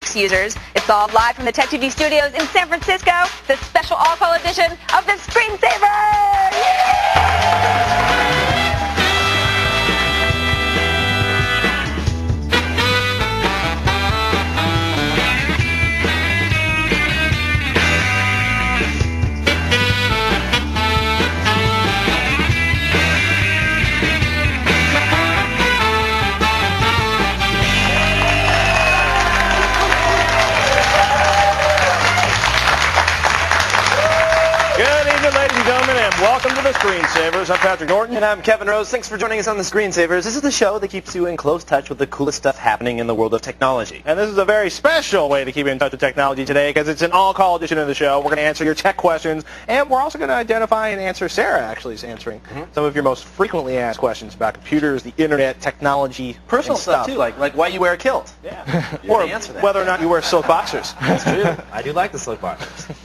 Unix users. It's all live from the Tech TV studios in San Francisco, the special all-call edition of the Screensaver! Ladies and gentlemen, and welcome to the Screensavers. I'm Patrick Norton. And I'm Kevin Rose. Thanks for joining us on the Screensavers. This is the show that keeps you in close touch with the coolest stuff happening in the world of technology. And this is a very special way to keep in touch with technology today because it's an all-call edition of the show. We're going to answer your tech questions, and we're also going to identify and answer, Sarah actually is answering some of your most frequently asked questions about computers, the internet, technology, personal stuff too, like why you wear a kilt. Yeah. Or answer that. Whether or not you wear silk boxers. That's true. I do like the silk boxers.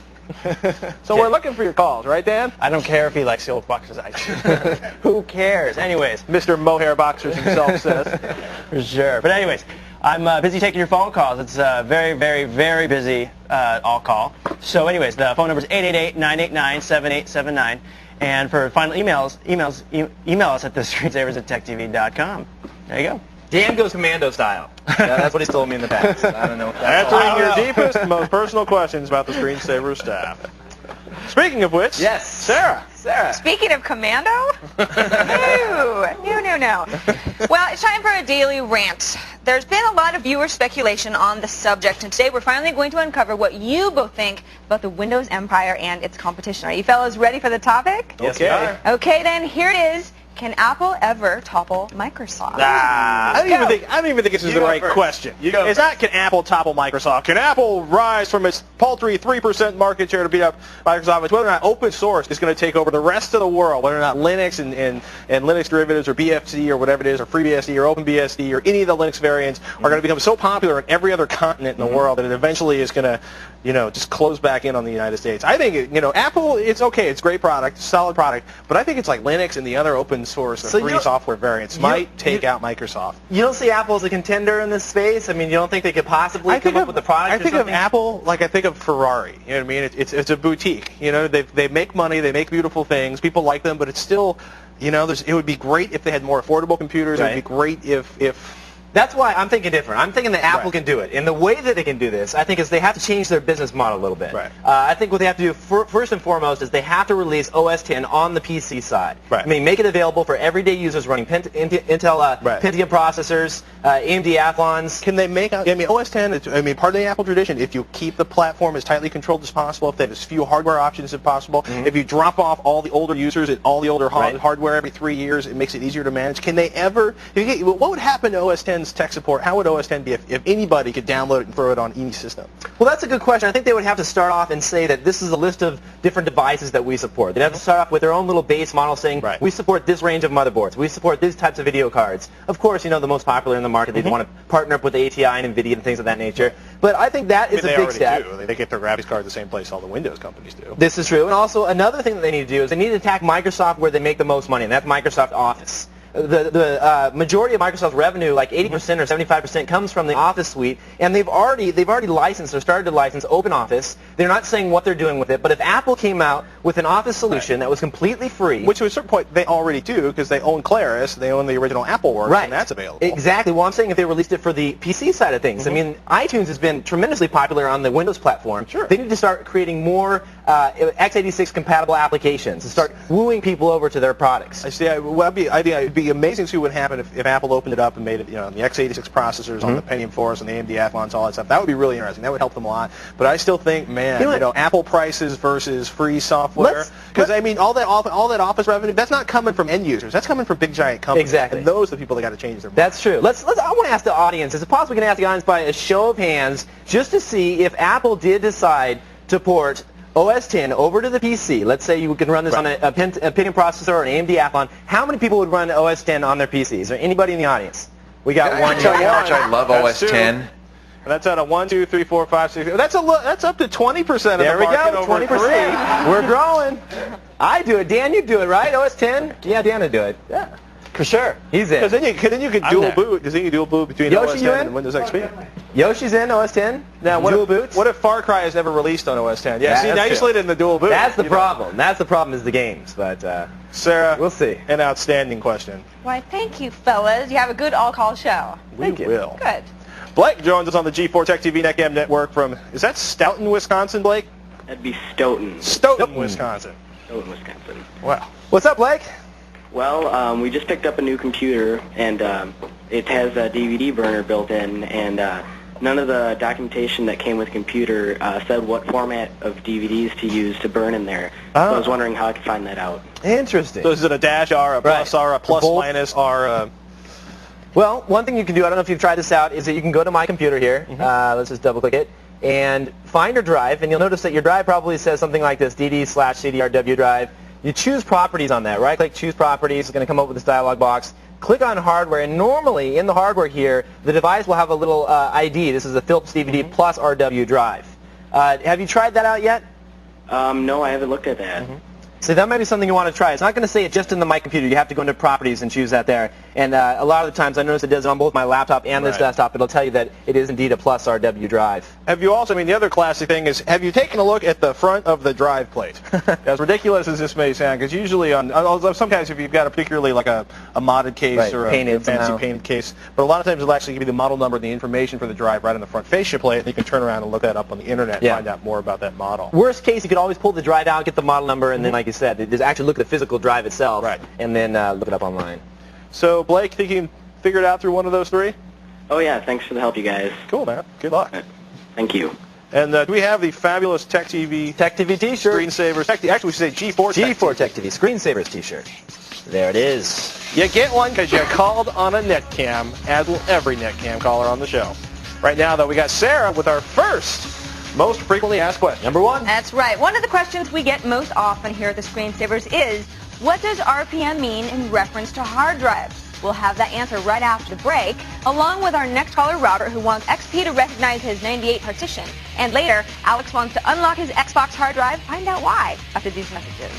So we're looking for your calls, right, Dan? I don't care if he likes silk boxers. Who cares? Anyways. Mr. Mohair Boxers himself says. For sure. But anyways, I'm busy taking your phone calls. It's very, very, very busy all call. So anyways, the phone number is 888-989-7879. And for final email us at thescreensavers@techtv.com. There you go. Dan goes commando style. Yeah, that's what he's told me in the past. I don't know what that's Answering your deepest and most personal questions about the Screensaver staff. Speaking of which, yes, Sarah. Speaking of commando? No. Well, it's time for a daily rant. There's been a lot of viewer speculation on the subject, and today we're finally going to uncover what you both think about the Windows empire and its competition. Are you fellas ready for the topic? Yes, we are. Okay, then here it is. Can Apple ever topple Microsoft? I don't even think this is the right question. It's not can Apple topple Microsoft. Can Apple rise from its paltry 3% market share to beat up Microsoft? It's whether or not open source is going to take over the rest of the world, whether or not Linux and Linux derivatives or BFC or whatever it is, or FreeBSD or OpenBSD or any of the Linux variants are going to become so popular in every other continent in the world that it eventually is going to, just close back in on the United States. I think, Apple, it's okay. It's a great product, solid product, but I think it's like Linux and the other open source or free software variants might take out Microsoft. You don't see Apple as a contender in this space? I mean, you don't think they could possibly come up with a product? I think of Apple like I think of Ferrari. You know what I mean? It's a boutique. They make money, they make beautiful things, people like them, but it's still, it would be great if they had more affordable computers. Right. It would be great if That's why I'm thinking different. I'm thinking that Apple can do it. And the way that they can do this, I think, is they have to change their business model a little bit. Right. I think what they have to do first and foremost is they have to release OS X on the PC side. Right. I mean, make it available for everyday users running Intel Pentium processors, AMD Athlons. Can they make OS X, part of the Apple tradition, if you keep the platform as tightly controlled as possible, if they have as few hardware options as possible, if you drop off all the older users and all the older hardware every 3 years, it makes it easier to manage. Can they ever, what would happen to OS X's tech support? How would OS X be if anybody could download it and throw it on any system? Well, that's a good question. I think they would have to start off and say that this is a list of different devices that we support. They'd have to start off with their own little base model saying, we support this range of motherboards. We support these types of video cards. Of course, the most popular in the market, they'd want to partner up with ATI and NVIDIA and things of that nature. But I think that is a big step. They get their graphics cards the same place all the Windows companies do. This is true. And also, another thing that they need to do is they need to attack Microsoft where they make the most money, and that's Microsoft Office. The majority of Microsoft's revenue, like 80% or 75%, comes from the Office suite, and they've already licensed or started to license OpenOffice. They're not saying what they're doing with it, but if Apple came out with an Office solution that was completely free, which to a certain point they already do because they own Claris, they own the original Apple Works, and that's available. Exactly. Well, I'm saying if they released it for the PC side of things, I mean, iTunes has been tremendously popular on the Windows platform. Sure. They need to start creating more x86 compatible applications and start wooing people over to their products. I see. It'd be amazing to see what would happen if Apple opened it up and made it, the x86 processors on the Pentium 4s and the AMD Athlons, all that stuff. That would be really interesting. That would help them a lot. But I still think, Apple prices versus free software, because all that Office revenue, that's not coming from end users. That's coming from big giant companies. Exactly. And those are the people that got to change their mind. That's true. I want to ask the audience. Is it possible we can ask the audience by a show of hands just to see if Apple did decide to port OS X over to the PC? Let's say you can run this on a Pentium processor or an AMD Athlon. How many people would run OS X on their PC? Is there anybody in the audience? We got one. I love OS X. And that's at a 1, 2, 3, 4, 5, 6. That's up to 20% of the market. There we go. 20%. We're growing. I do it. Dan, you do it, right? OS X? Yeah, Dan would do it. Yeah. For sure. He's in. Because then you could dual boot. Because then you dual boot between Yoshi, OS you 10 in? and Windows XP. Yoshi's in OS 10. Now, dual boots. What if Far Cry is never released on OS 10? Yeah, see, that's now you true. slid in the dual boot. That's the problem. That's the problem is the games. But Sarah, we'll see. An outstanding question. Why, thank you, fellas. You have a good all-call show. We will. Good. Blake joins us on the G4 Tech TV NetCam network from, is that Stoughton, Wisconsin, Blake? That'd be Stoughton. Stoughton, Wisconsin. Stoughton, Wisconsin. Wow. What's up, Blake? Well, we just picked up a new computer, and it has a DVD burner built in, and none of the documentation that came with the computer said what format of DVDs to use to burn in there. So I was wondering how I could find that out. Interesting. So is it a dash R, a plus R, a plus minus R? Well, one thing you can do, I don't know if you've tried this out, is that you can go to My Computer here. Let's just double-click it. And find your drive, and you'll notice that your drive probably says something like this, DD/CDRW drive. You choose Properties on that. Right-click, Choose Properties. It's going to come up with this dialog box. Click on Hardware, and normally in the hardware here, the device will have a little ID. This is a Philips DVD plus RW drive. Have you tried that out yet? No, I haven't looked at that. So that might be something you want to try. It's not going to say it just in the My Computer. You have to go into Properties and choose that there. And a lot of the times I notice it does it on both my laptop and this desktop. It'll tell you that it is indeed a plus RW drive. Have you also, I mean, the other classic thing is, have you taken a look at the front of the drive plate? As ridiculous as this may sound, because usually on, sometimes if you've got a particularly like a modded case or a fancy painted case, but a lot of times it'll actually give you the model number and the information for the drive right on the front fascia plate, and you can turn around and look that up on the internet and find out more about that model. Worst case, you could always pull the drive out, get the model number, and then, like you said, just actually look at the physical drive itself, and then look it up online. So, Blake, think you can figure it out through one of those three? Oh, yeah. Thanks for the help, you guys. Cool, man. Good luck. Thank you. And do we have the fabulous Tech TV T-shirt? Screensavers. Actually, we should say G4 Tech TV Screensavers T-shirt. There it is. You get one because you called on a netcam, as will every netcam caller on the show. Right now, though, we got Sarah with our first most frequently asked question. Number one. That's right. One of the questions we get most often here at the Screensavers is, what does RPM mean in reference to hard drives? We'll have that answer right after the break, along with our next caller, Robert, who wants XP to recognize his 98 partition. And later, Alex wants to unlock his Xbox hard drive. Find out why after these messages.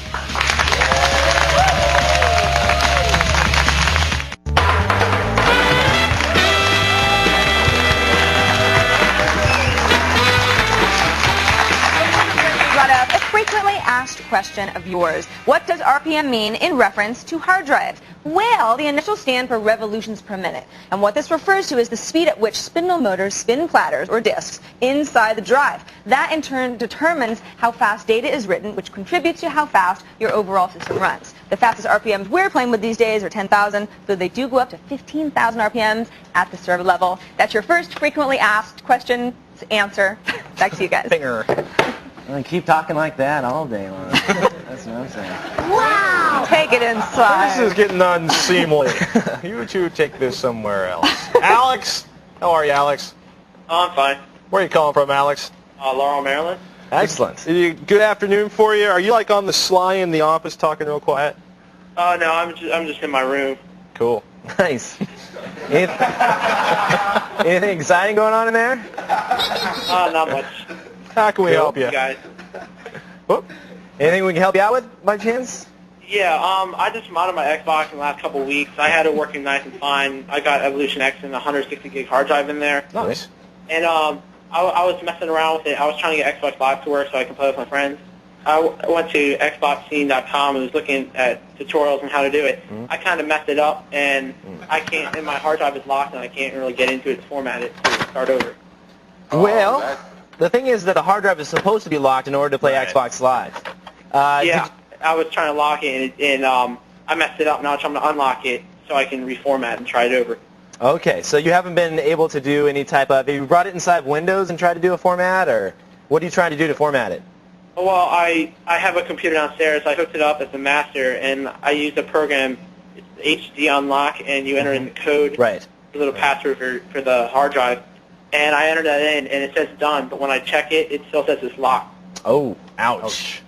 A frequently asked question of yours. What does RPM mean in reference to hard drives? Well, the initials stand for revolutions per minute. And what this refers to is the speed at which spindle motors spin platters, or disks, inside the drive. That, in turn, determines how fast data is written, which contributes to how fast your overall system runs. The fastest RPMs we're playing with these days are 10,000, though they do go up to 15,000 RPMs at the server level. That's your first frequently asked question answer. Back to you guys. Finger. Well, keep talking like that all day long. That's what I'm saying. Wow! Take it inside. This is getting unseemly. You two take this somewhere else. Alex! How are you, Alex? Oh, I'm fine. Where are you calling from, Alex? Laurel, Maryland. Excellent. Good afternoon for you. Are you like on the sly in the office talking real quiet? No, I'm just in my room. Cool. Nice. Anything exciting going on in there? Not much. How can we help you? Guys. Whoop. Anything we can help you out with, by chance? Yeah, I just modded my Xbox in the last couple of weeks. I had it working nice and fine. I got Evolution X and a 160 gig hard drive in there. Nice. And I was messing around with it. I was trying to get Xbox Live to work so I can play with my friends. I went to xboxscene.com and was looking at tutorials on how to do it. I kind of messed it up, and I can't. And my hard drive is locked, and I can't really get into it to format it to start over. Well, the thing is that the hard drive is supposed to be locked in order to play Xbox Live. Yeah, I was trying to lock it, and I messed it up. Now I'm trying to unlock it so I can reformat and try it over. Okay, so you haven't been able to do any type of... Have you brought it inside Windows and tried to do a format, or what are you trying to do to format it? Well, I have a computer downstairs. I hooked it up as a master, and I used a program, it's HD Unlock, and you enter in the code, the little password for the hard drive, and I entered that in, and it says done, but when I check it, it still says it's locked. Oh, ouch.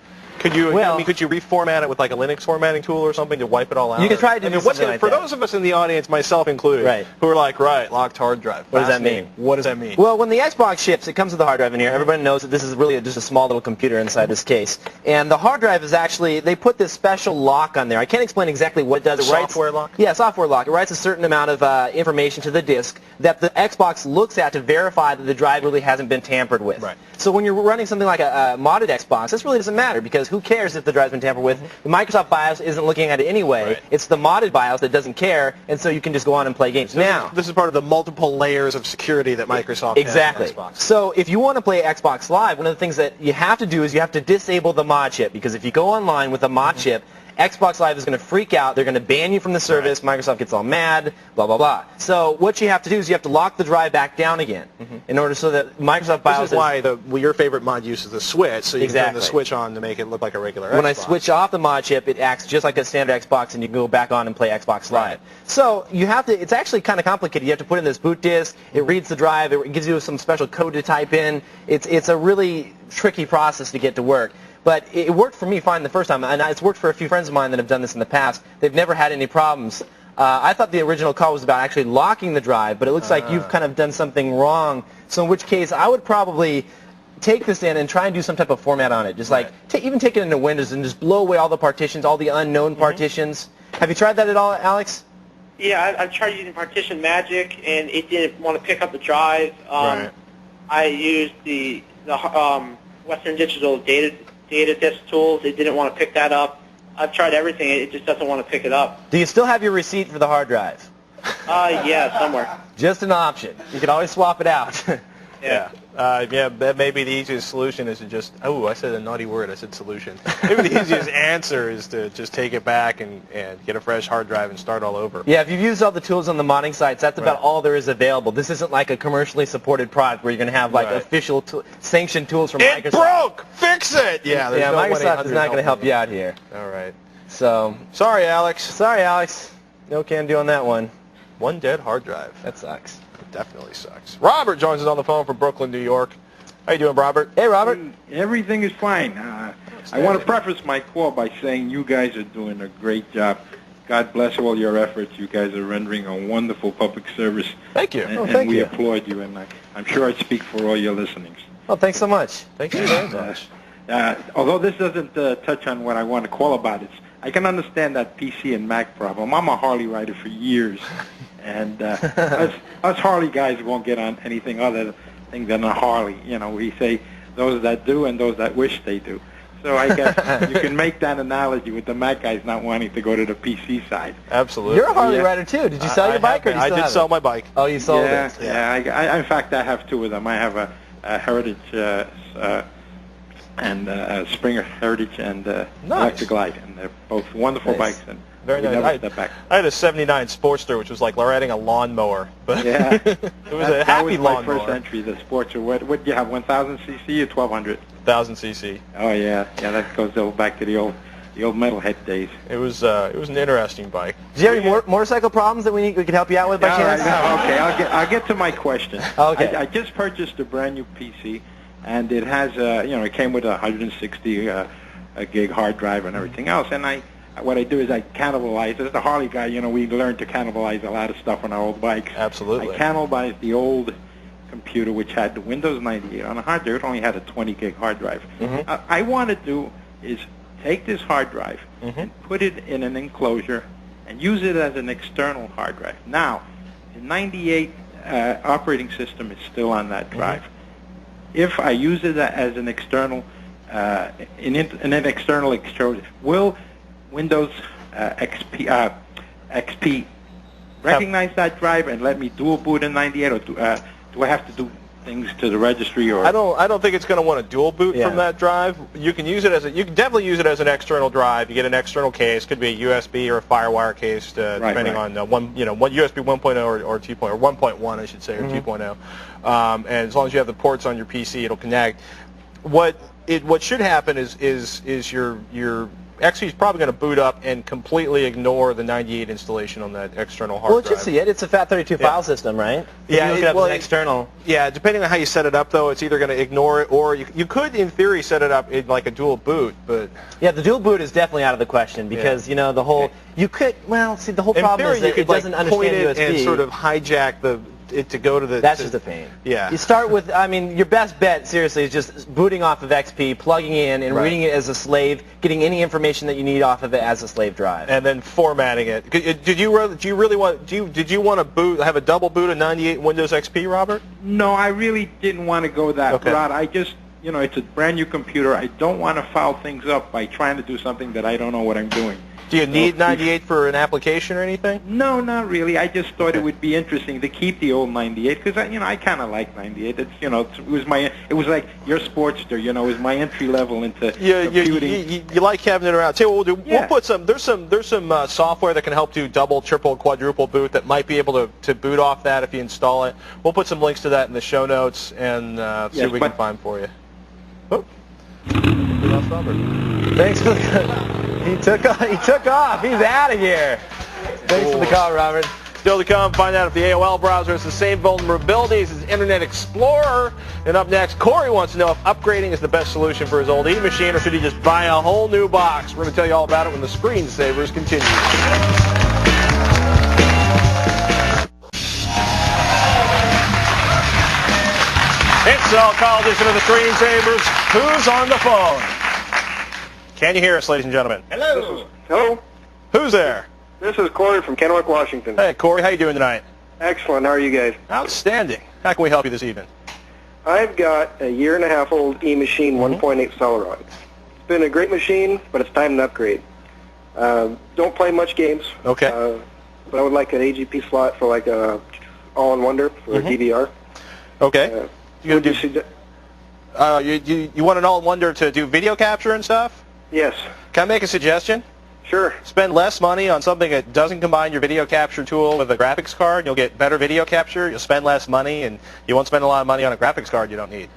Could you reformat it with like a Linux formatting tool or something to wipe it all out? You could try to do something like for that. those of us in the audience, myself included, who are like, locked hard drive. What does that mean? What does that mean? Well, when the Xbox ships, it comes with a hard drive in here. Everybody knows that this is really just a small little computer inside this case. And the hard drive is actually, they put this special lock on there. I can't explain exactly what it does. Software lock? Yeah, software lock. It writes a certain amount of information to the disk that the Xbox looks at to verify that the drive really hasn't been tampered with. Right. So when you're running something like a modded Xbox, this really doesn't matter because who cares if the drive's been tampered with? The Microsoft BIOS isn't looking at it anyway. Right. It's the modded BIOS that doesn't care, and so you can just go on and play games. Now, this is part of the multiple layers of security that Microsoft exactly. has on Xbox. So if you want to play Xbox Live, one of the things that you have to do is you have to disable the mod chip, because if you go online with a mod chip, Xbox Live is going to freak out. They're going to ban you from the service. Microsoft gets all mad, blah, blah, blah. So what you have to do is you have to lock the drive back down again in order so that Microsoft BIOS... This is why your favorite mod uses the switch, so you can turn the switch on to make it look like a regular Xbox. When I switch off the mod chip, it acts just like a standard Xbox, and you can go back on and play Xbox Live. So you have to... It's actually kind of complicated. You have to put in this boot disk. It reads the drive. It gives you some special code to type in. It's a really tricky process to get to work. But it worked for me fine the first time, and it's worked for a few friends of mine that have done this in the past. They've never had any problems. I thought the original call was about actually locking the drive, but it looks like you've kind of done something wrong. So in which case, I would probably take this in and try and do some type of format on it. Just like, even take it into Windows and just blow away all the partitions, all the unknown partitions. Have you tried that at all, Alex? Yeah, I've tried using Partition Magic, and it didn't want to pick up the drive. I used the Western Digital data disk tools. It didn't want to pick that up. I've tried everything. It just doesn't want to pick it up. Do you still have your receipt for the hard drive? Yeah, somewhere. Just an option. You can always swap it out. Yeah. That may be the easiest solution is to just, I said a naughty word, I said solution. Maybe the easiest answer is to just take it back and get a fresh hard drive and start all over. Yeah, if you've used all the tools on the modding sites, that's about all there is available. This isn't like a commercially supported product where you're going to have like official sanctioned tools from Microsoft. It broke! Fix it! Yeah, Microsoft is not going to help you out here. All right. So, sorry, Alex. No can do on that one. One dead hard drive. That sucks. Definitely sucks. Robert joins us on the phone from Brooklyn, New York. How you doing, Robert? Hey, Robert. Everything is fine. I want to preface my call by saying you guys are doing a great job. God bless all your efforts. You guys are rendering a wonderful public service. Thank you. And we applaud you, and I'm sure I speak for all your listeners. Oh, thanks so much. Thank you very much. Although this doesn't touch on what I want to call about, I can understand that PC and Mac problem. I'm a Harley rider for years. And us Harley guys won't get on anything other than a Harley. You know, we say those that do and those that wish they do. So I guess you can make that analogy with the Mac guys not wanting to go to the PC side. Absolutely. You're a Harley rider too. Did you sell your bike, or did you still I did sell my bike. Oh, you sold it. Yeah. In fact, I have two of them. I have a Heritage and Springer Heritage and Electric Glide, and they're both wonderful bikes. And very nice. I had a '79 Sportster, which was like riding a lawnmower, but yeah, it was a happy lawnmower. That was my first entry, the Sportster. What did you have? 1,000 cc or 1,200? 1,000 cc. Oh yeah, that goes back to the old metalhead days. It was an interesting bike. Do you have any motorcycle problems that we could help you out with by chance? Okay, I'll get to my question. Okay. I just purchased a brand new PC, and it has it came with a 160 gig hard drive and everything else, and what I do is I cannibalize. As a Harley guy, we learned to cannibalize a lot of stuff on our old bikes. Absolutely. I cannibalized the old computer, which had the Windows 98 on a hard drive. It only had a 20 gig hard drive. I want to do is take this hard drive and put it in an enclosure and use it as an external hard drive. Now, the 98 operating system is still on that drive. If I use it as an external, in an external extruder, will Windows XP recognize that drive and let me dual boot in 98, or do I have to do things to the registry? Or I don't think it's going to want to dual boot from that drive. You can use it you can definitely use it as an external drive. You get an external case, could be a USB or a Firewire case, depending on one USB 1.0 or 2.0 or 1.1, I should say, or 2.0. And as long as you have the ports on your PC, it'll connect. What should happen is your XP is probably going to boot up and completely ignore the 98 installation on that external hard Well, drive. just see it. It's a FAT32 file system, right? Yeah, You look it up as an external. Yeah, depending on how you set it up, though, it's either going to ignore it or you could, in theory, set it up in like a dual boot. But yeah, the dual boot is definitely out of the question because you know the whole. You could see the whole problem is that it doesn't point understand it USB and sort of hijack it to go to the. That's just a pain. Yeah. You start with, I mean, your best bet, seriously, is just booting off of XP, plugging in, and reading it as a slave, getting any information that you need off of it as a slave drive. And then formatting it. Did you want to have a double boot of 98 Windows XP, Robert? No, I really didn't want to go that Okay. route. I just, it's a brand new computer. I don't want to foul things up by trying to do something that I don't know what I'm doing. Do you need 98 for an application or anything? No, not really. I just thought it would be interesting to keep the old 98 because I kind of like 98. It's it was like your Sportster. It was my entry level into computing. You like having it around. Tell you what we'll do. Yeah. We'll put some. There's some software that can help do double, triple, quadruple boot that might be able to boot off that if you install it. We'll put some links to that in the show notes and see what we can find for you. Oh. We lost Robert. Thanks for the. He took off. He's out of here. Thanks for the call, Robert. Still to come, find out if the AOL browser has the same vulnerabilities as Internet Explorer. And up next, Corey wants to know if upgrading is the best solution for his old E-machine or should he just buy a whole new box. We're going to tell you all about it when the Screensavers continue. It's the call edition of the Screensavers. Who's on the phone? Can you hear us, ladies and gentlemen? Hello. Hello. Who's there? This is Corey from Kennewick, Washington. Hey, Corey. How you doing tonight? Excellent. How are you guys? Outstanding. How can we help you this evening? I've got a 1.5-year-old E-machine 1.8 Celeron. It's been a great machine, but it's time to upgrade. Don't play much games. Okay. But I would like an AGP slot for like a all-in-wonder for a DVR. Okay. You want an all-in-wonder to do video capture and stuff? Yes. Can I make a suggestion? Sure. Spend less money on something that doesn't combine your video capture tool with a graphics card. You'll get better video capture. You'll spend less money, and you won't spend a lot of money on a graphics card you don't need.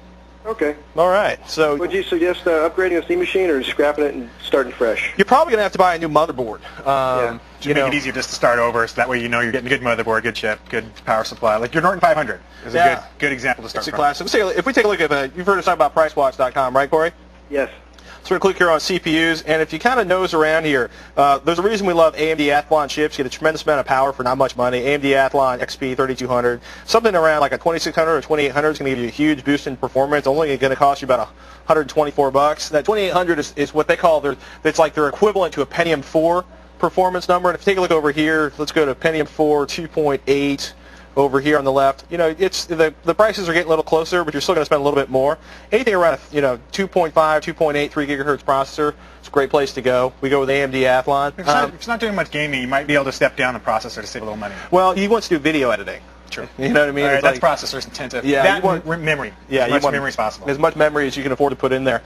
Okay. All right. So would you suggest upgrading a steam machine or scrapping it and starting fresh? You're probably going to have to buy a new motherboard. Yeah. Make it easier just to start over, so that way you're getting a good motherboard, good chip, good power supply. Like your Norton 500 is a good example to start it's from. A classic. If we take a look at you've heard us talk about PriceWatch.com, right, Corey? Yes. So we're going to click here on CPUs, and if you kind of nose around here, there's a reason we love AMD Athlon chips. You get a tremendous amount of power for not much money. AMD Athlon XP 3200, something around like a 2600 or 2800 is going to give you a huge boost in performance. Only going to cost you about $124. That 2800 is what they call it's like their equivalent to a Pentium 4 performance number. And if you take a look over here, let's go to Pentium 4 2.8. Over here on the left, it's the prices are getting a little closer, but you're still going to spend a little bit more. Anything around a 2.5, 2.8, 3 gigahertz processor, it's a great place to go. We go with AMD Athlon. If it's not doing much gaming, you might be able to step down the processor to save a little money. Well, he wants to do video editing. True. You know what I mean? Right, that's processors intensive. Yeah, that you want memory. Yeah, as much memory as possible. As much memory as you can afford to put in there.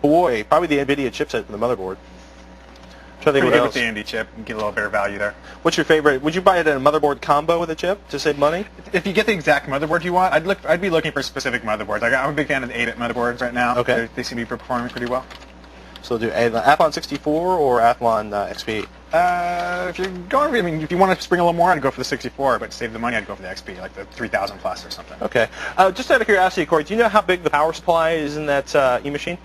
Boy, probably the NVIDIA chipset for the motherboard. Pretty good with the AMD chip and get a little better value there. What's your favorite? Would you buy it in a motherboard combo with a chip to save money? If you get the exact motherboard you want, I'd be looking for specific motherboards. I'm a big fan of the 8-bit motherboards right now. Okay. They seem to be performing pretty well. So do Athlon 64 or Athlon XP? If you're going, if you want to spring a little more, I'd go for the 64. But to save the money, I'd go for the XP, like the 3000 plus or something. Okay. Just out of curiosity, Corey, do you know how big the power supply is in that E-machine?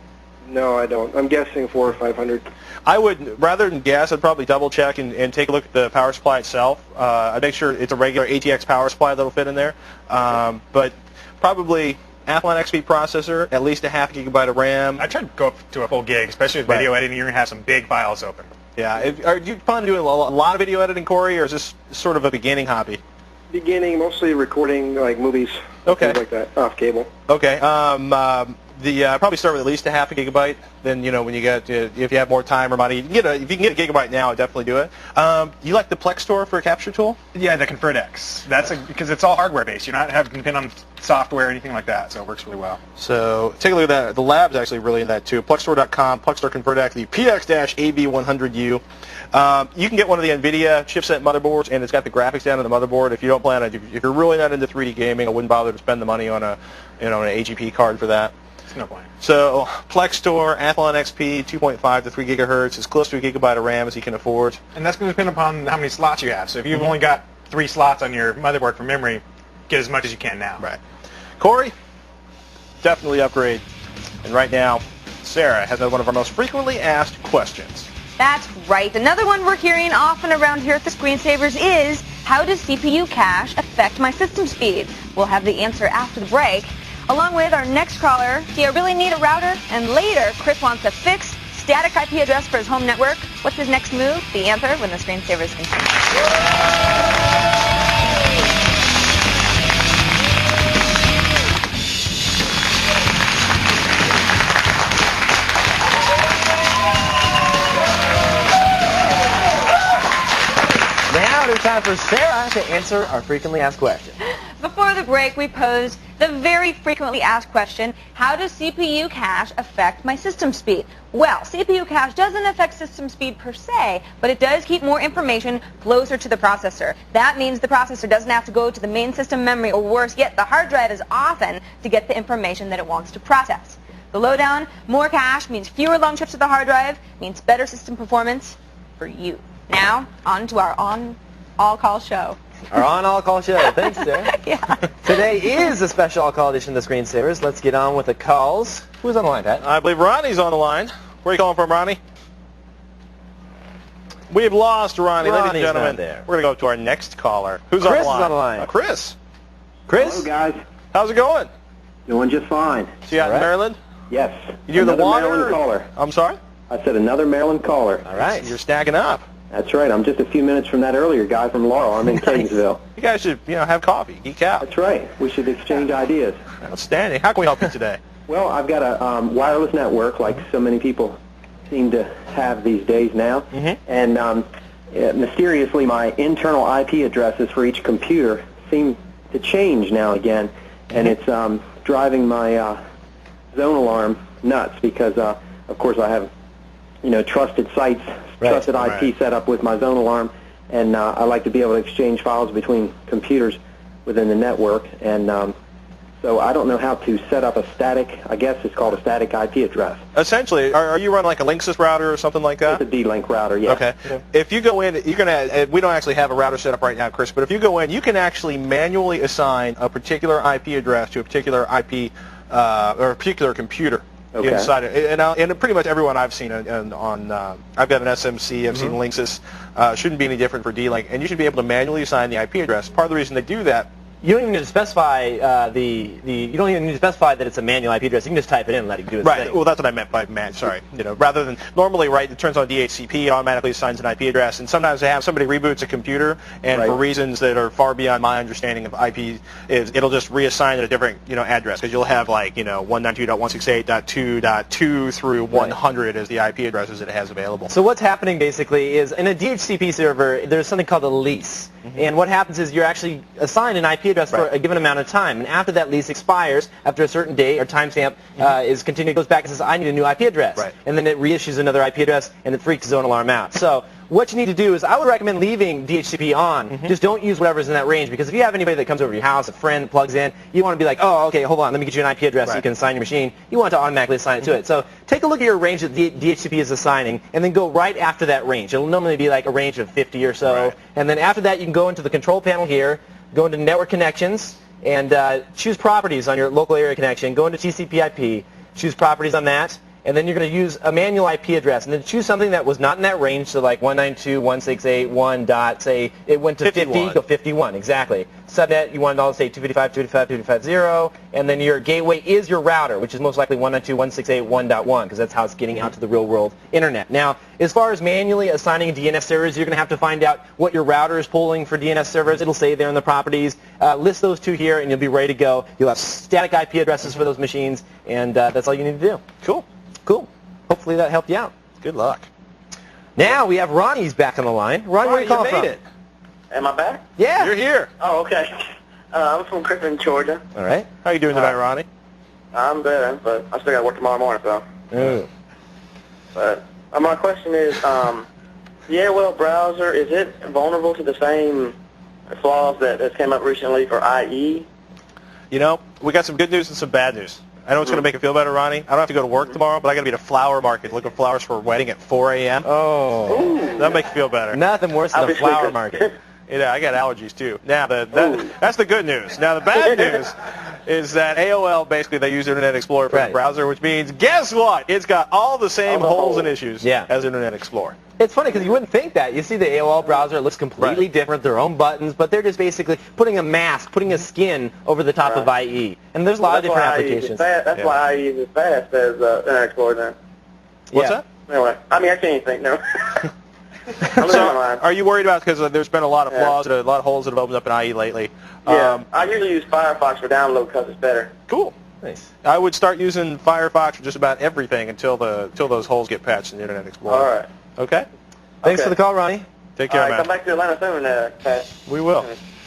No, I don't. I'm guessing 400 or 500. I would, rather than guess, I'd probably double check and take a look at the power supply itself. I'd make sure it's a regular ATX power supply that'll fit in there. But probably Athlon XP processor, at least a half gigabyte of RAM. I try to go up to a full gig, especially with video editing. You're going to have some big files open. Yeah. Are you planning on doing a lot of video editing, Corey, or is this sort of a beginning hobby? Beginning, mostly recording like movies, things like that, off cable. Okay. Probably start with at least a half a gigabyte. Then when you get if you have more time or money, if you can get a gigabyte now, I'd definitely do it. You like the Plex Store for a capture tool? Yeah, the ConvertX. That's because it's all hardware based. You're not having to depend on software or anything like that, so it works really well. So take a look at that. The lab's actually really in that too. Plexstore.com, Plexstore ConvertX, the PX-AB100U. You can get one of the NVIDIA chipset motherboards, and it's got the graphics down on the motherboard. If you don't plan on, if you're really not into 3D gaming, I wouldn't bother to spend the money on an AGP card for that. It's no point. So Plex Store, Athlon XP, 2.5 to 3 gigahertz, as close to a gigabyte of RAM as you can afford. And that's going to depend upon how many slots you have. So if you've only got 3 slots on your motherboard for memory, get as much as you can now. Right. Corey, definitely upgrade. And right now, Sarah has one of our most frequently asked questions. That's right. Another one we're hearing often around here at the Screensavers is, how does CPU cache affect my system speed? We'll have the answer after the break. Along with our next caller, do you really need a router? And later, Chris wants a fixed static IP address for his home network. What's his next move? The answer when the Screensavers continue. Now it's time for Sarah to answer our frequently asked question. Before the break, we posed the very frequently asked question, how does CPU cache affect my system speed? Well, CPU cache doesn't affect system speed per se, but it does keep more information closer to the processor. That means the processor doesn't have to go to the main system memory, or worse yet, the hard drive as often to get the information that it wants to process. The lowdown, more cache means fewer long trips to the hard drive, means better system performance for you. Now, on to our on-all-call show. Our on-all-call show. Thanks, Sarah. Yeah. Today is a special all-call edition of the Screensavers. Let's get on with the calls. Who's on the line, Pat? I believe Ronnie's on the line. Where are you calling from, Ronnie? We've lost Ronnie, ladies and Ronnie's gentlemen. not there. We're going to go to our next caller. Who's Chris on the line? is on the line. Chris. Chris? Hello, guys. How's it going? Doing just fine. So you out in Maryland? Yes. You do the Another water? Maryland caller. I'm sorry? I said another Maryland caller. All right. You're stacking up. That's right. I'm just a few minutes from that earlier guy from Laurel. I'm in Catonsville. You guys should, have coffee, geek out. That's right. We should exchange ideas. Outstanding. How can we help you today? Well, I've got a wireless network like so many people seem to have these days now. And mysteriously, my internal IP addresses for each computer seem to change now and again. And it's driving my zone alarm nuts because, of course, I have, trusted sites, trusted IP set up with my zone alarm, and I like to be able to exchange files between computers within the network. And so I don't know how to set up a static, I guess it's called a static IP address. Essentially, are you running like a Linksys router or something like that? It's a D-Link router, yeah. Okay. If you go in, you're gonna. We don't actually have a router set up right now, Chris. But if you go in, you can actually manually assign a particular IP address to a particular IP or a particular computer. Okay. Inside it, and pretty much everyone I've seen on I've got an SMC, I've seen Linksys, shouldn't be any different for D-Link, and you should be able to manually assign the IP address. Part of the reason they do that. You don't even need to specify you don't even need to specify that it's a manual IP address. You can just type it in and let it do its thing. Well, that's what I meant by sorry. Rather than normally, it turns on DHCP, it automatically assigns an IP address, and sometimes they have somebody reboots a computer, and for reasons that are far beyond my understanding of IP, it'll just reassign it a different address, because you'll have 192.168.2.2 through 100 as the IP addresses that it has available. So what's happening basically is in a DHCP server, there's something called a lease. And what happens is you're actually assigned an IP address for a given amount of time, and after that lease expires, after a certain date or timestamp is continued, it goes back and says, I need a new IP address. And then it reissues another IP address, and it freaks zone alarm out. So what you need to do is I would recommend leaving DHCP on. Just don't use whatever's in that range, because if you have anybody that comes over to your house, a friend that plugs in, you want to be like, oh, okay, hold on, let me get you an IP address so you can assign your machine. You want to automatically assign it to it. So take a look at your range that DHCP is assigning, and then go right after that range. It'll normally be like a range of 50 or so. And then after that, you can go into the control panel here, go into network connections, and choose properties on your local area connection. Go into TCP/IP, choose properties on that, and then you're going to use a manual IP address, and then choose something that was not in that range, so like 192.168.1 dot, say it went to 50, go 51, exactly. Subnet, you want it all to say 255.255.255.0, and then your gateway is your router, which is most likely 192.168.1.1, because that's how it's getting out to the real-world internet. Now, as far as manually assigning DNS servers, you're going to have to find out what your router is pulling for DNS servers. It'll say there in the properties. List those two here, and you'll be ready to go. You'll have static IP addresses for those machines, and that's all you need to do. Cool. Cool. Hopefully that helped you out. Good luck. Now we have Ronnie's back on the line. Ronnie, where are you calling from? Made it. Am I back? Yeah. You're here. Oh, okay. I'm from Crittenden, Georgia. All right. How you doing tonight, Ronnie? I'm good, but I still got to work tomorrow morning, so. But my question is, the AOL browser, is it vulnerable to the same flaws that came up recently for IE? We got some good news and some bad news. I know it's going to make it feel better, Ronnie. I don't have to go to work tomorrow, but I got to be at a flower market looking for flowers for a wedding at 4 a.m. Oh. That'll make you feel better. Nothing worse than a flower market. Yeah, I got allergies too. Now, that's the good news. Now, the bad news is that AOL, basically, they use Internet Explorer for the browser, which means, guess what? It's got all the same holes and issues as Internet Explorer. It's funny because you wouldn't think that. You see the AOL browser, it looks completely different, their own buttons, but they're just basically putting a mask, putting a skin over the top of IE. And there's a lot of different applications. That's why IE is as fast as Internet Explorer then. What's that? Anyway, I mean, I can't think, no. So, are you worried about, because there's been a lot of flaws, a lot of holes that have opened up in IE lately? Yeah, I usually use Firefox for download because it's better. Cool. Nice. I would start using Firefox for just about everything until those holes get patched in the Internet Explorer. All right. Okay? Thanks for the call, Ronnie. Take care, All right, man. come back to Atlanta soon, Pat. We will.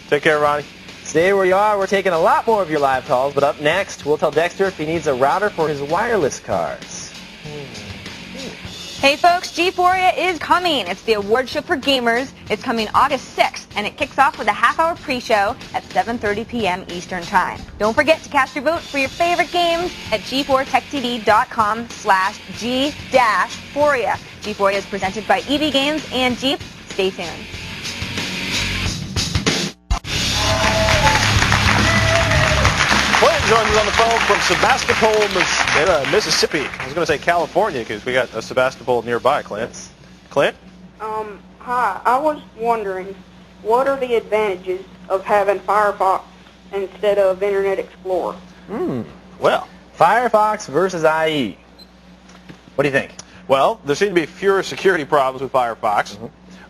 Take care, Ronnie. Stay where you are. We're taking a lot more of your live calls, but up next, we'll tell Dexter if he needs a router for his wireless cards. Hey folks, G4ia is coming. It's the award show for gamers. It's coming August 6th, and it kicks off with a half-hour pre-show at 7:30 p.m. Eastern Time. Don't forget to cast your vote for your favorite games at g4techtv.com/G-4ia. G4ia is presented by EV Games and Jeep. Stay tuned. Clint joins us on the phone from Sebastopol, Mississippi. I was going to say California because we got a Sebastopol nearby, Clint. Clint? Hi. I was wondering, what are the advantages of having Firefox instead of Internet Explorer? Well, Firefox versus IE. What do you think? Well, there seem to be fewer security problems with Firefox.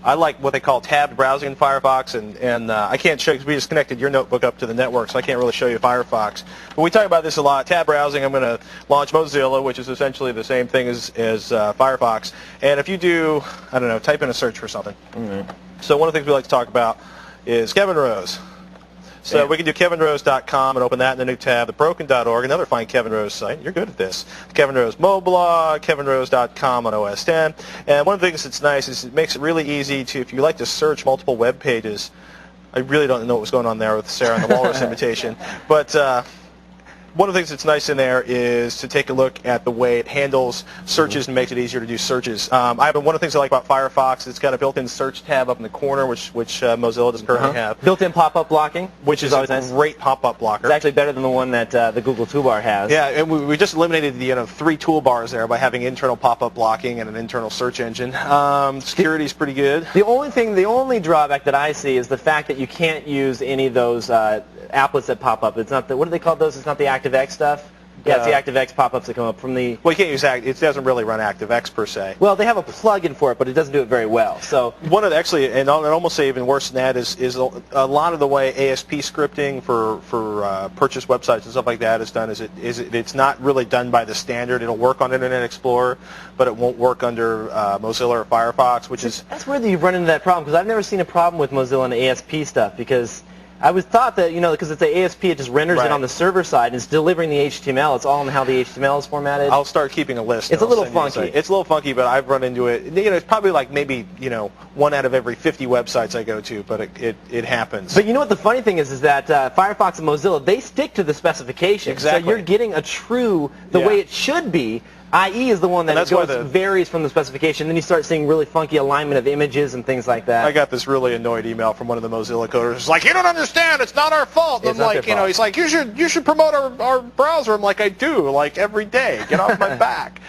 I like what they call tabbed browsing in Firefox, and I can't show you because we just connected your notebook up to the network, so I can't really show you Firefox. But we talk about this a lot. Tab browsing, I'm going to launch Mozilla, which is essentially the same thing as Firefox. And if you do, I don't know, type in a search for something. So one of the things we like to talk about is Kevin Rose. So we can do kevinrose.com and open that in the new tab, thebroken.org, another fine Kevin Rose site. You're good at this. Kevin Rose Moblog, kevinrose.com on OS 10. And one of the things that's nice is it makes it really easy to, if you like to search multiple web pages, I really don't know what was going on there with Sarah and the Walrus imitation, but one of the things that's nice in there is to take a look at the way it handles searches and makes it easier to do searches. One of the things I like about Firefox is it's got a built-in search tab up in the corner, which Mozilla doesn't currently have. Built-in pop-up blocking, which is a great pop-up blocker. It's actually better than the one that the Google toolbar has. Yeah, and we just eliminated the 3 toolbars there by having internal pop-up blocking and an internal search engine. Security is pretty good. The only drawback that I see is the fact that you can't use any of those applets that pop up. It's not the, what do they call those? It's not the ActiveX stuff? Yeah, it's the ActiveX pop-ups that come up from the... Well, you can't use it doesn't really run ActiveX per se. Well, they have a plug-in for it, but it doesn't do it very well. So one of the, actually, and I'll almost say even worse than that is a lot of the way ASP scripting for purchase websites and stuff like that is done it's not really done by the standard. It'll work on Internet Explorer, but it won't work under Mozilla or Firefox, which is... That's weird that you've run into that problem, because I've never seen a problem with Mozilla and ASP stuff, because... I was thought that, because it's the ASP, it just renders it on the server side, and it's delivering the HTML. It's all in how the HTML is formated. I'll start keeping a list. It's a little funky. It's a little funky, but I've run into it. It's probably like maybe, 1 out of every 50 websites I go to, but it happens. But you know what the funny thing is that Firefox and Mozilla, they stick to the specifications. Exactly. So you're getting a true, the way it should be. IE is the one that varies from the specification. Then you start seeing really funky alignment of images and things like that. I got this really annoyed email from one of the Mozilla coders. It's like, you don't understand. It's not our fault. And I'm like, he's like, you should promote our browser. I'm like, I do, like every day. Get off my back.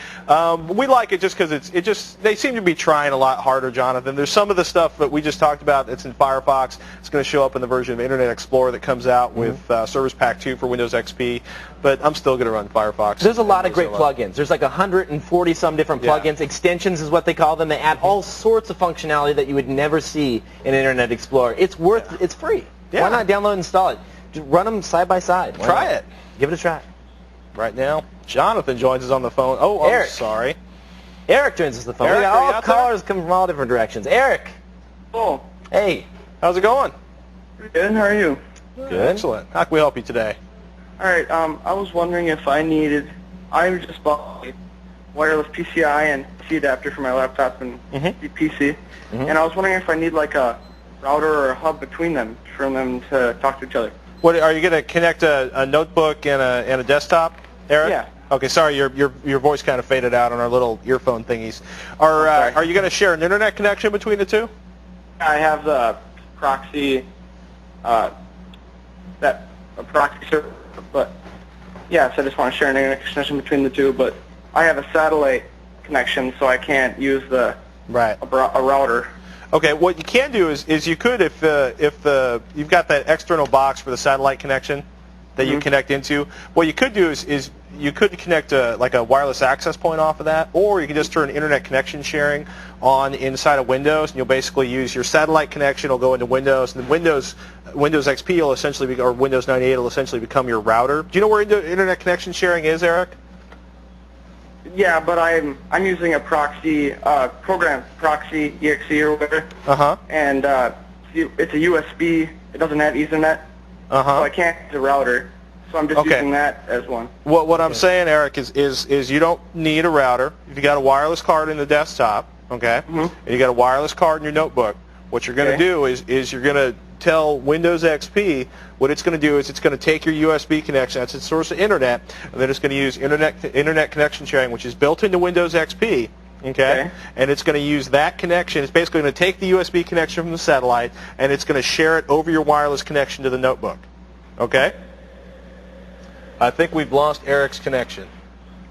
We like it just because they seem to be trying a lot harder, Jonathan. There's some of the stuff that we just talked about that's in Firefox. It's going to show up in the version of Internet Explorer that comes out with Service Pack 2 for Windows XP. But I'm still going to run Firefox. There's a lot of great plugins. There's like 140 some different plugins. Extensions is what they call them. They add all sorts of functionality that you would never see in Internet Explorer. It's it's free. Why not download and install it? Just run them side by side. Try it. Give it a try. Right now, Jonathan joins us on the phone. Oh, Eric. I'm sorry. Eric joins us on the phone. Eric, we got all callers coming from all different directions. Eric. Oh. Hey. How's it going? Good. How are you? Good. Excellent. How can we help you today? All right. I was wondering if I just bought a wireless PCI and C adapter for my laptop and PC, and I was wondering if I need like a router or a hub between them for them to talk to each other. What are you going to connect a notebook and a desktop? Eric? Yeah. Okay, sorry, your voice kind of faded out on our little earphone thingies. Are you going to share an internet connection between the two? I have the proxy, proxy server, but yeah, so I just want to share an internet connection between the two, but I have a satellite connection, so I can't use a router. Okay, what you can do is you could, if you've got that external box for the satellite connection that you connect into, what you could do is you could connect like a wireless access point off of that, or you can just turn internet connection sharing on inside of Windows, and you'll basically use your satellite connection. It'll go into Windows, and then Windows XP will essentially or Windows 98 will essentially become your router. Do you know where internet connection sharing is, Eric? Yeah, but I'm using a proxy program, proxy exe or whatever. And it's a USB. It doesn't have Ethernet. So I can't use a router. So I'm just using that as one. What I'm saying, Eric, is you don't need a router. If you got a wireless card in the desktop, and you got a wireless card in your notebook, what you're going to do is you're going to tell Windows XP what it's going to do is it's going to take your USB connection, that's its source of internet, and then it's going to use internet connection sharing, which is built into Windows XP. And it's going to use that connection. It's basically going to take the USB connection from the satellite, and it's going to share it over your wireless connection to the notebook. Okay? I think we've lost Eric's connection.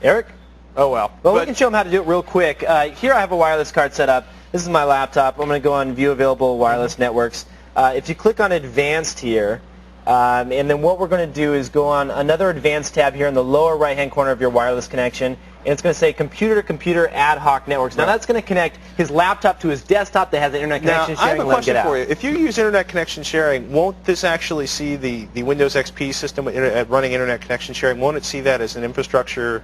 Eric? Oh, well. Well, we can show them how to do it real quick. Here I have a wireless card set up. This is my laptop. I'm going to go on View Available Wireless Networks. If you click on Advanced here, and then what we're going to do is go on another Advanced tab here in the lower right-hand corner of your wireless connection, and it's going to say Computer to Computer Ad Hoc Networks. Now that's going to connect his laptop to his desktop that has internet connection sharing. I have a question for you. If you use internet connection sharing, won't this actually see the Windows XP system running internet connection sharing? Won't it see that as an infrastructure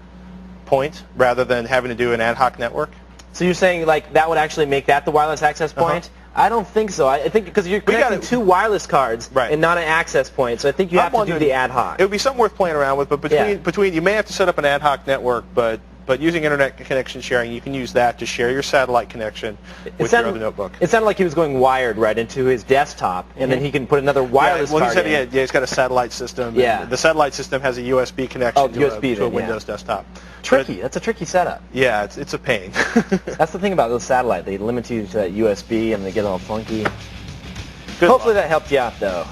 point rather than having to do an ad hoc network? So you're saying like that would actually make that the wireless access point? I don't think so. I think because you're connecting two wireless cards and not an access point, so I think you have to do the ad hoc. It would be something worth playing around with, but between you may have to set up an ad hoc network, but using internet connection sharing, you can use that to share your satellite connection with your other notebook. It sounded like he was going wired right into his desktop, and then he can put another wireless card he said he's got a satellite system. Yeah. The satellite system has a USB connection to a Windows desktop. Tricky. That's a tricky setup. Yeah, it's a pain. That's the thing about those satellite. They limit you to that USB, and they get all funky. Hopefully that helped you out, though.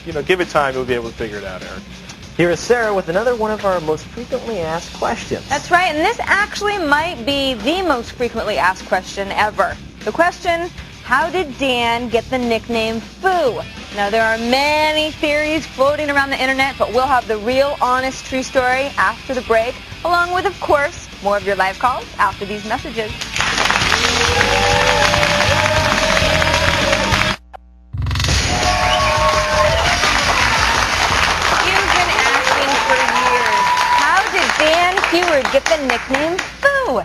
You know, give it time, you'll be able to figure it out, Eric. Here is Sarah with another one of our most frequently asked questions. That's right, and this actually might be the most frequently asked question ever. The question, how did Dan get the nickname Foo? Now, there are many theories floating around the internet, but we'll have the real, honest, true story after the break, along with, of course, more of your live calls after these messages. Dan Heward get the nickname Foo?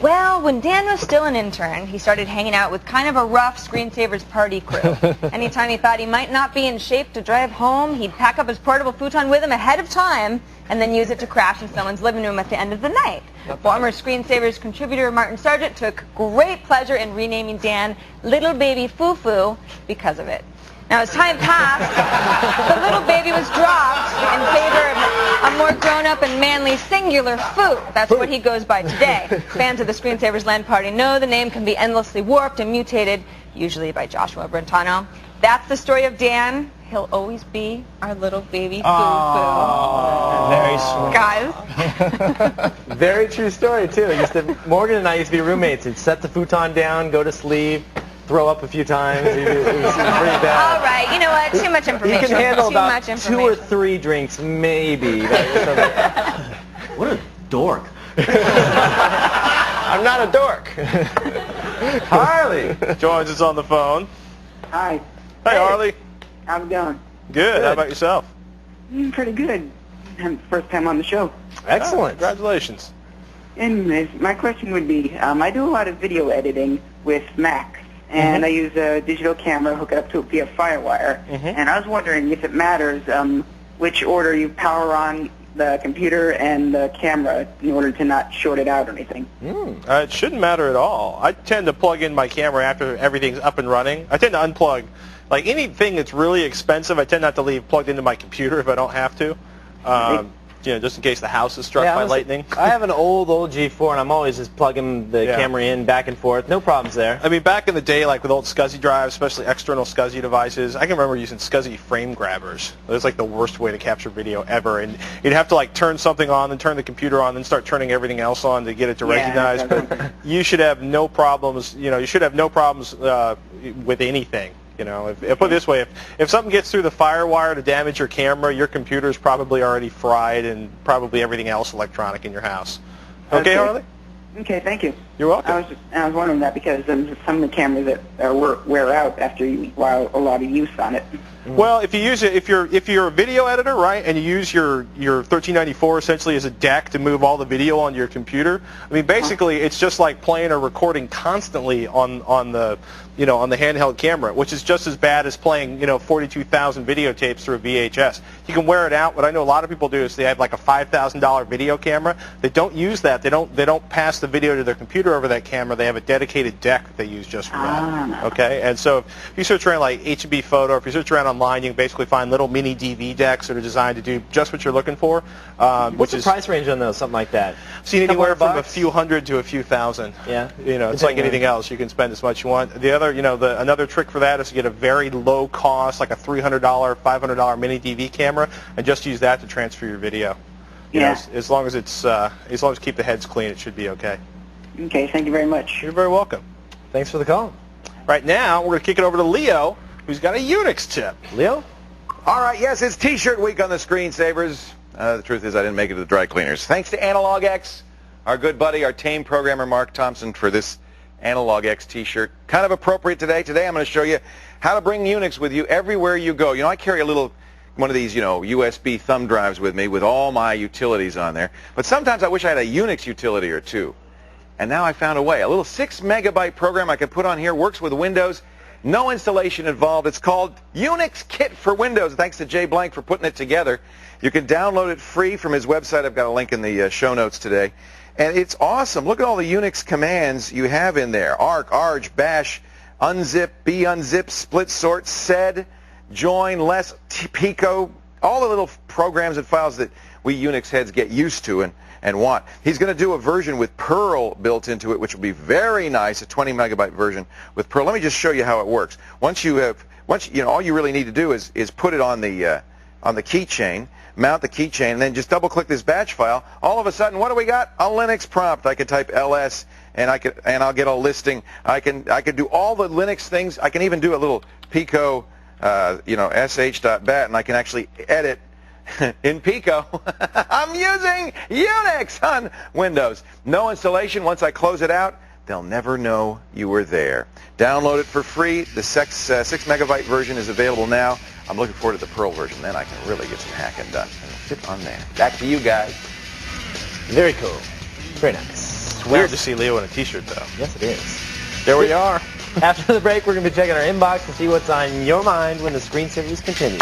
Well, when Dan was still an intern, he started hanging out with kind of a rough Screensavers party crew. Anytime he thought he might not be in shape to drive home, he'd pack up his portable futon with him ahead of time and then use it to crash in someone's living room at the end of the night. Former Screensavers contributor Martin Sargent took great pleasure in renaming Dan Little Baby Foo Foo because of it. Now, as time passed, the little baby was dropped in favor of a more grown-up and manly singular Foo. That's what he goes by today. Fans of the Screensavers Land Party know the name can be endlessly warped and mutated, usually by Joshua Brentano. That's the story of Dan. He'll always be our little baby Foo-Foo. Very sweet. Guys. Very true story, too. Morgan and I used to be roommates. He'd set the futon down, go to sleep, throw up a few times. It was pretty bad. All right, you know what? Too much information. You can handle about 2 or 3 drinks, maybe. What a dork. I'm not a dork. Harley joins us on the phone. Hi. Hey, Harley. How's it going? Good. How about yourself? Pretty good. First time on the show. Excellent. Congratulations. Anyways, my question would be, I do a lot of video editing with Macs, and I use a digital camera, hook it up to it via Firewire, and I was wondering if it matters which order you power on the computer and the camera in order to not short it out or anything. It shouldn't matter at all. I tend to plug in my camera after everything's up and running. I tend to unplug. Like anything that's really expensive, I tend not to leave plugged into my computer if I don't have to. just in case the house is struck by lightning. I have an old G4, and I'm always just plugging the camera in back and forth. No problems there. I mean, back in the day, like with old SCSI drives, especially external SCSI devices, I can remember using SCSI frame grabbers. It was like the worst way to capture video ever, and you'd have to like turn something on, then turn the computer on, then start turning everything else on to get it to recognize. But you should have no problems. You should have no problems with anything. If put it this way, if something gets through the Firewire to damage your camera, your computer is probably already fried, and probably everything else electronic in your house. Okay, Harley? Okay, thank you. You're welcome. I was wondering that because some of the cameras that wear out after a lot of use on it. Well, if you use it, if you're a video editor, right, and you use your 1394 essentially as a deck to move all the video onto your computer, I mean, basically, it's just like playing or recording constantly on the on the handheld camera, which is just as bad as playing 42,000 videotapes through a VHS. You can wear it out. What I know a lot of people do is they have like a $5,000 video camera. They don't use that. They don't pass the video to their computer over that camera. They have a dedicated deck that they use just for that. Okay, and so if you search around like HB Photo, if you search around online, you can basically find little mini DV decks that are designed to do just what you're looking for. What's the price range on those? Something like that? See, anywhere from a few hundred to a few thousand. Yeah. It's like anything else. You can spend as much as you want. The other, another trick for that is to get a very low cost, like a $300, $500 mini DV camera, and just use that to transfer your video. As long as you keep the heads clean, it should be okay. Okay, thank you very much. You're very welcome. Thanks for the call. Right now, we're going to kick it over to Leo, who's got a Unix tip. Leo? All right, yes, it's T-shirt week on the Screensavers. The truth is I didn't make it to the dry cleaners. Thanks to Analog X, our good buddy, our tame programmer Mark Thompson, for this Analog X T-shirt. Kind of appropriate today. Today I'm going to show you how to bring Unix with you everywhere you go. I carry one of these, USB thumb drives with me with all my utilities on there. But sometimes I wish I had a Unix utility or two. And now I found a way. A little 6-megabyte program I could put on here, works with Windows. No installation involved. It's called Unix Kit for Windows. Thanks to Jay Blank for putting it together. You can download it free from his website. I've got a link in the show notes today. And it's awesome. Look at all the Unix commands you have in there. Arch, arg, bash, unzip, bunzip, split sort, sed, join, less, pico, all the little programs and files that we Unix heads get used to and want. He's going to do a version with Perl built into it, which will be very nice, a 20-megabyte version with Perl. Let me just show you how it works. All you really need to do is put it on the keychain, mount the keychain, and then just double-click this batch file. All of a sudden, what do we got? A Linux prompt. I could type ls, and I'll get a listing. I can do all the Linux things. I can even do a little pico, sh.bat, and I can actually edit in Pico. I'm using Unix on Windows. No installation. Once I close it out, they'll never know you were there. Download it for free. The 6-megabyte version is available now. I'm looking forward to the Perl version. Then I can really get some hacking done. And it'll fit on there. Back to you guys. Very cool. Very nice. Weird to see Leo in a T-shirt, though. Yes, it is. There we are. After the break, we're going to be checking our inbox to see what's on your mind when the Screensavers continue.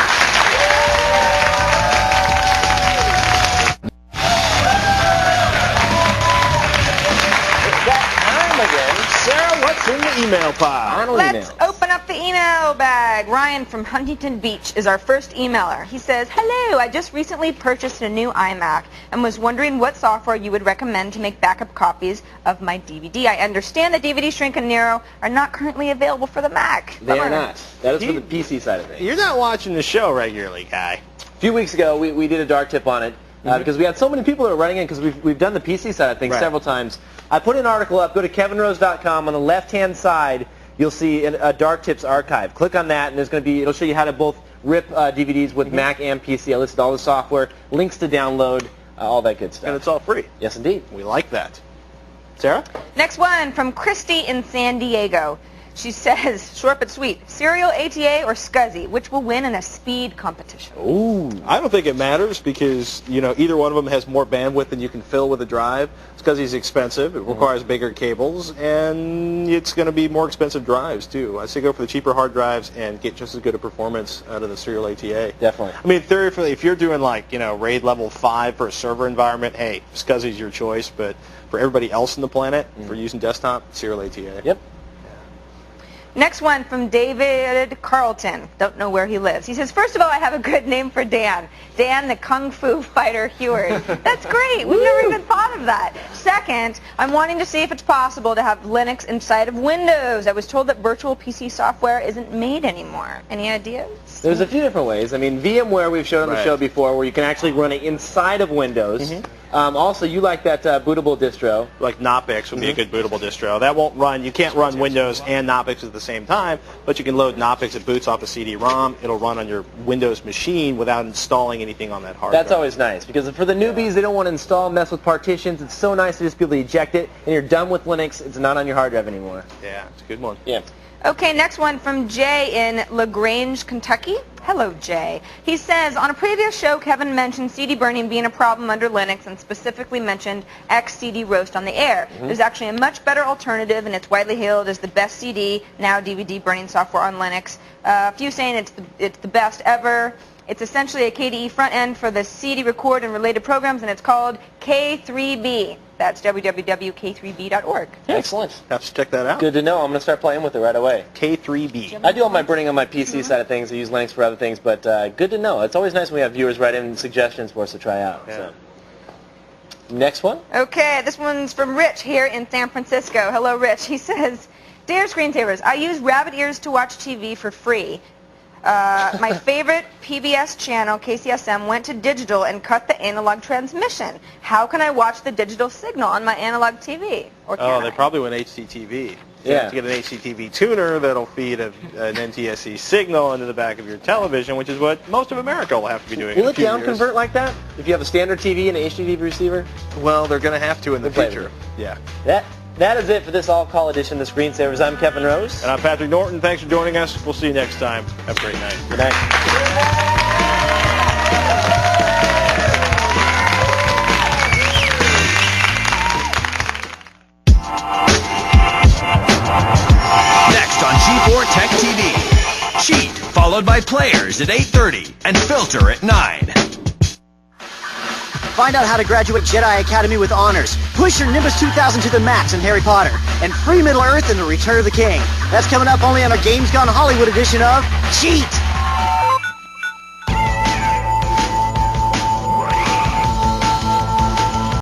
Sarah, what's in the email pile? Let's open up the email bag. Ryan from Huntington Beach is our first emailer. He says, hello, I just recently purchased a new iMac and was wondering what software you would recommend to make backup copies of my DVD. I understand that DVD Shrink and Narrow are not currently available for the Mac. They are not. That is for the PC side of it. You're not watching the show regularly, guy. A few weeks ago, we did a dark tip on it. Because we had so many people that were running in, because we've done the PC side of things several times. I put an article up. Go to kevinrose.com. On the left-hand side, you'll see a Dark Tips archive. Click on that, and it'll show you how to both rip DVDs with Mac and PC. I listed all the software, links to download, all that good stuff. And it's all free. Yes, indeed. We like that. Sarah? Next one from Christy in San Diego. She says, short but sweet, Serial ATA or SCSI, which will win in a speed competition? Ooh. I don't think it matters because, either one of them has more bandwidth than you can fill with a drive. SCSI is expensive. It requires bigger cables, and it's going to be more expensive drives, too. I say go for the cheaper hard drives and get just as good a performance out of the Serial ATA. Definitely. I mean, theoretically, if you're doing, RAID level 5 for a server environment, hey, SCSI is your choice, but for everybody else on the planet, for using desktop, Serial ATA. Yep. Next one from David Carlton. Don't know where he lives. He says, first of all, I have a good name for Dan. Dan the Kung Fu Fighter Heward. That's great. We've never even thought of that. Second, I'm wanting to see if it's possible to have Linux inside of Windows. I was told that virtual PC software isn't made anymore. Any ideas? There's a few different ways. I mean, VMware we've shown on the show before where you can actually run it inside of Windows. Also, you like that bootable distro. Like Knoppix would be a good bootable distro. That won't run, you can't run Windows and Knoppix at the same time, but you can load Knoppix. It boots off a CD-ROM. It'll run on your Windows machine without installing anything on that hard drive. That's always nice, because for the newbies, they don't want to install, mess with partitions. It's so nice to just be able to eject it, and you're done with Linux. It's not on your hard drive anymore. Yeah, it's a good one. Yeah. Okay, next one from Jay in LaGrange, Kentucky. Hello, Jay. He says, on a previous show, Kevin mentioned CD burning being a problem under Linux and specifically mentioned XCD roast on the air. There's actually a much better alternative, and it's widely hailed as the best CD, now DVD burning software on Linux. A few saying it's the best ever. It's essentially a KDE front end for the CD record and related programs, and it's called K3B. That's www.k3b.org. Excellent. Have to check that out. Good to know. I'm going to start playing with it right away. K3B. I do all my burning on my PC side of things. I use Linux for other things, but good to know. It's always nice when we have viewers write in suggestions for us to try out. Yeah. So. Next one. Okay, this one's from Rich here in San Francisco. Hello, Rich. He says, Dear Screensavers, I use rabbit ears to watch TV for free. My favorite PBS channel, KCSM, went to digital and cut the analog transmission. How can I watch the digital signal on my analog TV? Or can They probably went HDTV. You Yeah. have to get an HDTV tuner that'll feed an NTSC signal into the back of your television, which is what most of America will have to be doing. Will in a it few down years. convert like that? If you have a standard TV and an HDTV receiver? Well, they're going to have to in the They're future. Yeah. That is it for this all-call edition of the Screensavers. I'm Kevin Rose. And I'm Patrick Norton. Thanks for joining us. We'll see you next time. Have a great night. Good night. Next on G4 Tech TV. Cheat, followed by Players at 8:30 and Filter at 9. Find out how to graduate Jedi Academy with honors. Push your Nimbus 2000 to the max in Harry Potter. And free Middle Earth in The Return of the King. That's coming up only on our Games Gone Hollywood edition of Cheat!